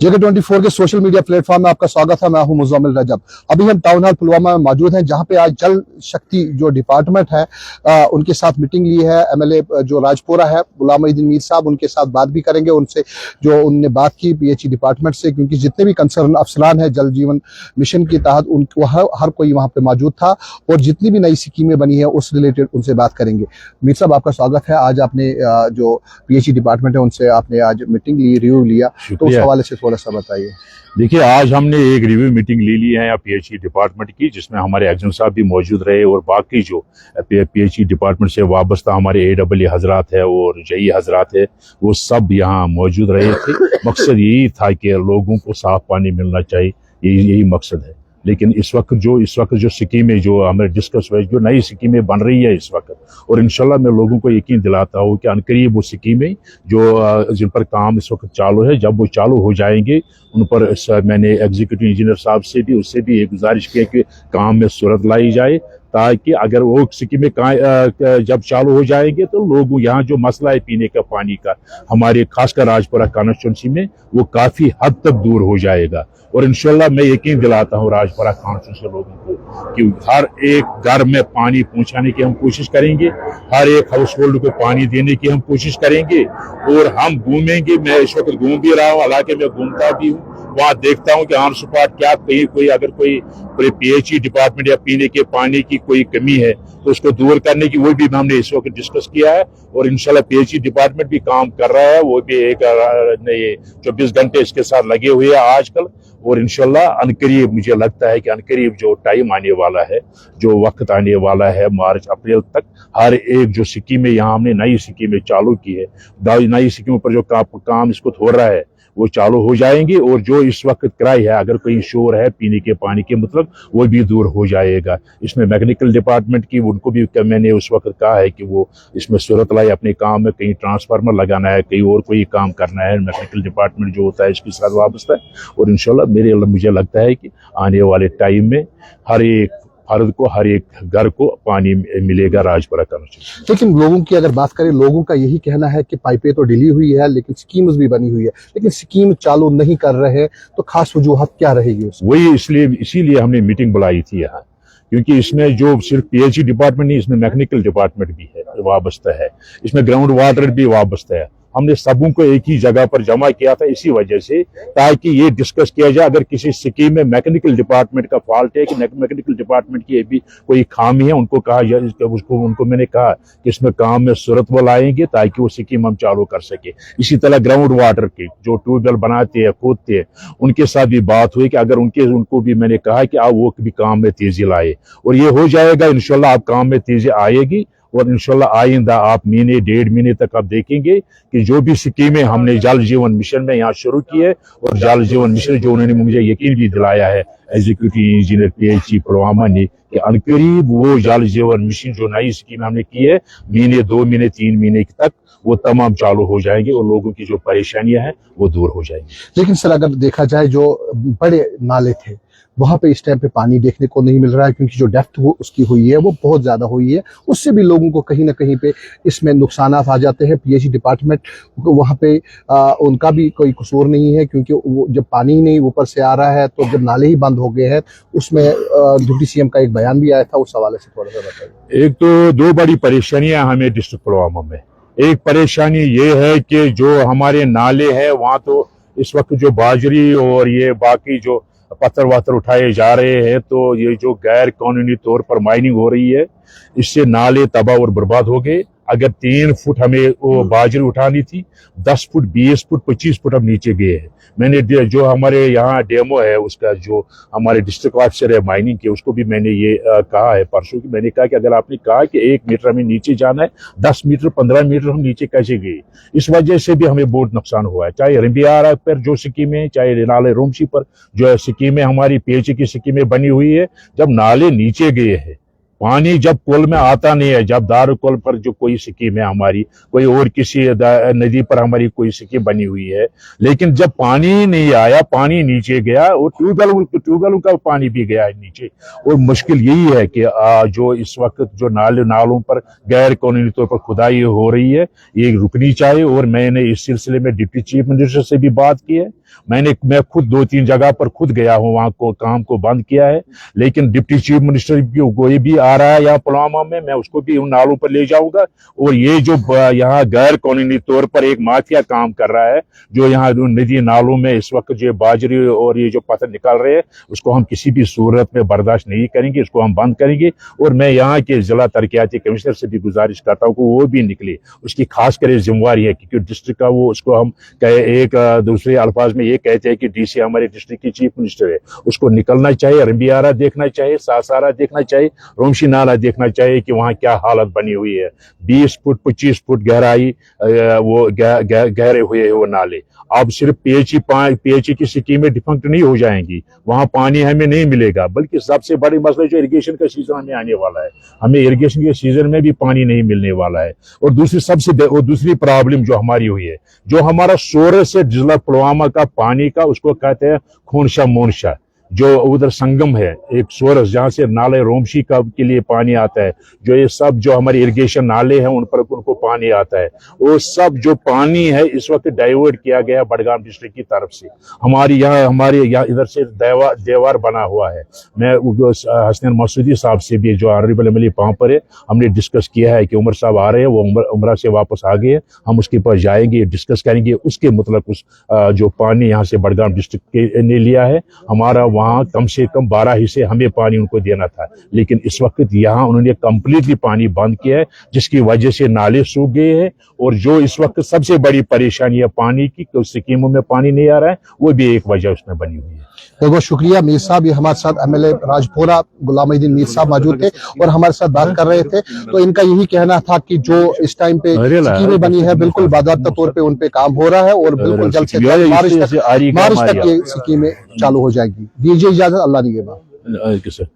JK24 के social media platform में आपका स्वागत है। मैं हूं मुज़म्मिल रजब। अभी हम टाउन हॉल पुलवामा में मौजूद हैं, जहां पे आज जल शक्ति जो डिपार्टमेंट है उनके साथ मीटिंग ली है। MLA जो राजपुरा है गुलाम मोहिउद्दीन मीर साहब, उनके साथ बात भी करेंगे। उनसे जो उनने बात की PHE डिपार्टमेंट से, क्योंकि जितने भी कंसर्न अफसरान है जल जीवन मिशन के तहत उनको हर कोई वहाँ पे मौजूद था, और जितनी भी नई स्कीमें बनी है उस रिलेटेड उनसे बात करेंगे। मीर साहब, आपका स्वागत है। आज आपने जो PHE डिपार्टमेंट है उनसे आपने आज मीटिंग ली, रिव्यू लिया, तो उस हवाले से थोड़ा सा बताइए। देखिए, आज हमने एक रिव्यू मीटिंग ले ली है यहाँ PHE डिपार्टमेंट की, जिसमें हमारे एग्जेंट साहब भी मौजूद रहे और बाकी जो PHE डिपार्टमेंट से वाबस्ता हमारे AEE हजरात है और JE हजरात है, वो सब यहाँ मौजूद रहे थे। मकसद यही था कि लोगों को साफ पानी मिलना चाहिए, यही मकसद है। लेकिन इस वक्त जो स्कीमें जो हमें डिस्कस हुई, जो नई स्कीमें बन रही है इस वक्त, और इंशाल्लाह मैं लोगों को यकीन दिलाता हूँ कि अनकरीब वो स्कीमें जो जिन पर काम इस वक्त चालू है, जब वो चालू हो जाएंगे उन पर मैंने एग्जीक्यूटिव इंजीनियर साहब से भी उससे भी एक गुजारिश की कि काम में सूरत लाई जाए, ताकि अगर वो स्कीमें जब चालू हो जाएंगे तो लोग यहाँ जो मसला है पीने का पानी का हमारे खासकर राजपुरा कॉन्स्टिट्यूंसी में, वो काफ़ी हद तक दूर हो जाएगा। और इंशाल्लाह मैं यकीन दिलाता हूँ राजपुरा कॉन्स्टिट्यूंसी लोगों को कि हर एक घर में पानी पहुँचाने की हम कोशिश करेंगे, हर एक हाउस होल्ड को पानी देने की हम कोशिश करेंगे। और हम घूमेंगे, मैं इस वक्त घूम भी रहा हूँ, इलाके में घूमता भी हूँ, वहाँ देखता हूँ कि ऑन स्पॉट क्या कहीं कोई अगर कोई PHE डिपार्टमेंट या पीने के पानी की कोई कमी है तो उसको दूर करने की वो भी हमने इस वक्त डिस्कस किया है। और इंशाल्लाह PHE डिपार्टमेंट भी काम कर रहा है, वो भी एक 24 घंटे इसके साथ लगे हुए हैं आजकल। और इंशाल्लाह अनकरीब मुझे लगता है कि अनकरीब जो टाइम आने वाला है, जो वक्त आने वाला है मार्च अप्रैल तक, हर एक जो स्कीमें यहाँ हमने नई स्कीमें चालू की है, नई स्कीमों पर जो काम इसको हो रहा है वो चालू हो जाएंगे। और जो इस वक्त किराए है, अगर कोई शोर है पीने के पानी के मतलब, वो भी दूर हो जाएगा। इसमें मैकेनिकल डिपार्टमेंट की उनको भी मैंने उस वक्त कहा है कि वो इसमें सूरत लाए अपने काम में, कहीं ट्रांसफार्मर लगाना है, कहीं और कोई काम करना है, मैकेनिकल डिपार्टमेंट जो होता है इसके साथ वाबस्ता है। और इंशाल्लाह मुझे लगता है कि आने वाले टाइम में हर एक फर्द को, हर एक घर को पानी मिलेगा राजपुरा कॉन्स्टिट्यूंसी। लेकिन लोगों की अगर बात करें, लोगों का यही कहना है कि पाइपें तो डिली हुई है, लेकिन स्कीम्स भी बनी हुई है, लेकिन स्कीम चालू नहीं कर रहे, तो खास वजूहत क्या रहेगी उसमें? वही इसीलिए हमने मीटिंग बुलाई थी यहाँ, क्योंकि इसमें जो सिर्फ PHE डिपार्टमेंट नहीं, इसमें मैकेनिकल डिपार्टमेंट भी है, वाबस्ता है, इसमें ग्राउंड वाटर भी वाबस्ता है। हमने सबों को एक ही जगह पर जमा किया था इसी वजह से, ताकि ये डिस्कस किया जाए अगर किसी स्कीम में मैकेनिकल डिपार्टमेंट का फॉल्ट है, कि मैकेनिकल डिपार्टमेंट की भी कोई खामी है, उनको कहा जाए, उनको मैंने कहा कि इसमें काम में सूरत वो लाएंगे ताकि वो स्कीम हम चालू कर सके। इसी तरह ग्राउंड वाटर के जो ट्यूबवेल बनाते हैं, खोदते हैं, उनके साथ भी बात हुई कि अगर उनको भी मैंने कहा कि आप वो भी काम में तेजी लाए, और ये हो जाएगा इंशाल्लाह। आप काम में तेजी आएगी और इंशाल्लाह आइंदा आप महीने 1.5 महीने तक आप देखेंगे कि जो भी स्कीमें हमने जल जीवन मिशन में यहाँ शुरू की है, और जल जीवन मिशन जो उन्होंने मुझे यकीन भी दिलाया है एग्जीक्यूटिव इंजीनियर PHE पुलवामा ने, कि अनकरीब वो जल जीवन मिशन जो नई स्कीम हमने की है, महीने 2 महीने 3 महीने तक वो तमाम चालू हो जाएंगे और लोगों की जो परेशानियां हैं वो दूर हो जाएंगी। लेकिन सर, अगर देखा जाए जो बड़े नाले थे वहां पे इस टाइम पे पानी देखने को नहीं मिल रहा है, क्योंकि जो डेप्थ उसकी हुई है वो बहुत ज्यादा हुई है, उससे भी लोगों को कहीं ना कहीं पे इसमें नुकसान आ जाते हैं। PHE डिपार्टमेंट वहां पे उनका भी कोई कसूर नहीं है, क्योंकि वो जब पानी ही नहीं ऊपर से आ रहा है, तो जब नाले ही बंद हो गए हैं, उसमें डिप्टी CM का एक बयान भी आया था, उस हवाले से थोड़ा सा बताइए। एक तो 2 बड़ी परेशानियां हमें डिस्ट्रिक्ट पुलवामा में। एक परेशानी ये है कि जो हमारे नाले हैं वहाँ तो इस वक्त जो बाजरी और ये बाकी जो पत्थर वाथर उठाए जा रहे हैं, तो ये जो गैर कानूनी तौर पर माइनिंग हो रही है, इससे नाले तबाह और बर्बाद हो गए। अगर 3 फुट हमें वो बाजरी उठानी थी, 10 फुट 20 फुट 25 फुट हम नीचे गए हैं। मैंने जो हमारे यहाँ डेमो है उसका, जो हमारे डिस्ट्रिक्ट ऑफिसर है माइनिंग के, उसको भी मैंने ये कहा है परसों की, मैंने कहा कि अगर आपने कहा कि 1 मीटर हमें नीचे जाना है, 10 मीटर 15 मीटर हम नीचे कैसे गए? इस वजह से भी हमें बहुत नुकसान हुआ है। चाहे रिम्बियारा पर जो स्कीमें, चाहे नाले रोमशी पर जो स्कीमें हमारी PHE की स्कीमें बनी हुई है, जब नाले नीचे गए हैं पानी जब पुल में आता नहीं है, जब दारुल पर जो कोई स्कीम है हमारी, कोई और किसी नदी पर हमारी कोई स्कीम बनी हुई है, लेकिन जब पानी नहीं आया, पानी नीचे गया और ट्यूबवेलों का पानी भी गया है नीचे। और मुश्किल यही है कि जो इस वक्त जो नालों पर गैर कानूनी तौर पर खुदाई हो रही है, ये रुकनी चाहिए। और मैंने इस सिलसिले में डिप्टी चीफ मिनिस्टर से भी बात की है। मैं खुद 2-3 जगह पर खुद गया हूं, वहां को काम को बंद किया है, लेकिन डिप्टी चीफ मिनिस्टर कोई भी आ रहा है यहाँ पुलवामा में, मैं उसको भी उन नालों पर ले जाऊंगा। और ये जो यहाँ गैर कानूनी तौर पर एक माफिया काम कर रहा है, जो यहाँ नदी नालों में इस वक्त जो बाजरी और ये जो पत्थर निकल रहे हैं, उसको हम किसी भी सूरत में बर्दाश्त नहीं करेंगे, इसको हम बंद करेंगे। और मैं यहाँ के जिला तरक्याती कमिश्नर से भी गुजारिश करता हूँ कि वो भी निकले, उसकी खास कर जिम्मेवारी है, क्योंकि डिस्ट्रिक्ट का वो, उसको हम एक दूसरे अल्फाज में ये कहते हैं कि डीसी हमारे डिस्ट्रिक्ट की चीफ मिनिस्टर है, उसको निकलना चाहिए, रंबियारा देखना चाहिए, सासारा देखना चाहिए, रोमशी नाला देखना चाहिए कि वहाँ क्या हालत बनी हुई है। 20 फुट 25 फुट गहराई वो गहरे हुए हैं वो नाले। अब सिर्फ पीएचई की स्कीमें डिफंक्ट नहीं हो जाएंगी, वहां पानी हमें नहीं मिलेगा, बल्कि सबसे बड़ी मसला जो इरिगेशन का सीजन हमें आने वाला है, हमें इरिगेशन के सीजन में भी पानी नहीं मिलने वाला है। और दूसरी प्रॉब्लम जो हमारी हुई है, जो हमारा सोर्स है जिला पुलवामा का पानी का, उसको कहते हैं खूनशा मोनशा, जो उधर संगम है, एक सोर्स जहां से नाले रोमशी का के लिए पानी आता है, जो ये सब जो हमारे इरिगेशन नाले हैं उन पर उनको पानी आता है, वो सब जो पानी है इस वक्त डाइवर्ट किया गया बडगाम डिस्ट्रिक्ट की तरफ से। हमारे यहाँ इधर से देवार बना हुआ है। मैं हसनैन मसूदी साहब से भी, जो ऑनरेबल एमएलए वहां पर है, हमने डिस्कस किया है कि उमर साहब आ रहे हैं, वो उमरा से वापस आ गए, हम उसके पास जाएंगे, डिस्कस करेंगे उसके मतलब उस जो पानी यहाँ से बडगाम डिस्ट्रिक्ट ने लिया है, हमारा वहां कम से कम 12 हिस्से हमें पानी उनको देना था, लेकिन इस वक्त यहाँ उन्होंने कंप्लीटली पानी बंद किया है, जिसकी वजह से नाले सूख गए हैं। और जो इस वक्त सबसे बड़ी परेशानी है पानी की, तो स्कीमों में पानी नहीं आ रहा है, वो भी एक वजह उसमें बनी हुई है। बहुत बहुत शुक्रिया मीर साहब। ये हमारे साथ एमएलए राजपुरा गुलाम मोहिउद्दीन मीर साहब मौजूद थे और हमारे साथ बात कर रहे थे। तो इनका यही कहना था कि जो इस टाइम पे स्कीमें बनी है, बिल्कुल बाकायदा तौर पे उन पे काम हो रहा है और बिल्कुल जल्द से जल्द मार्च तक ये स्कीमें चालू हो जाएगी। दीजिए इजाजत, अल्लाह निगहबान।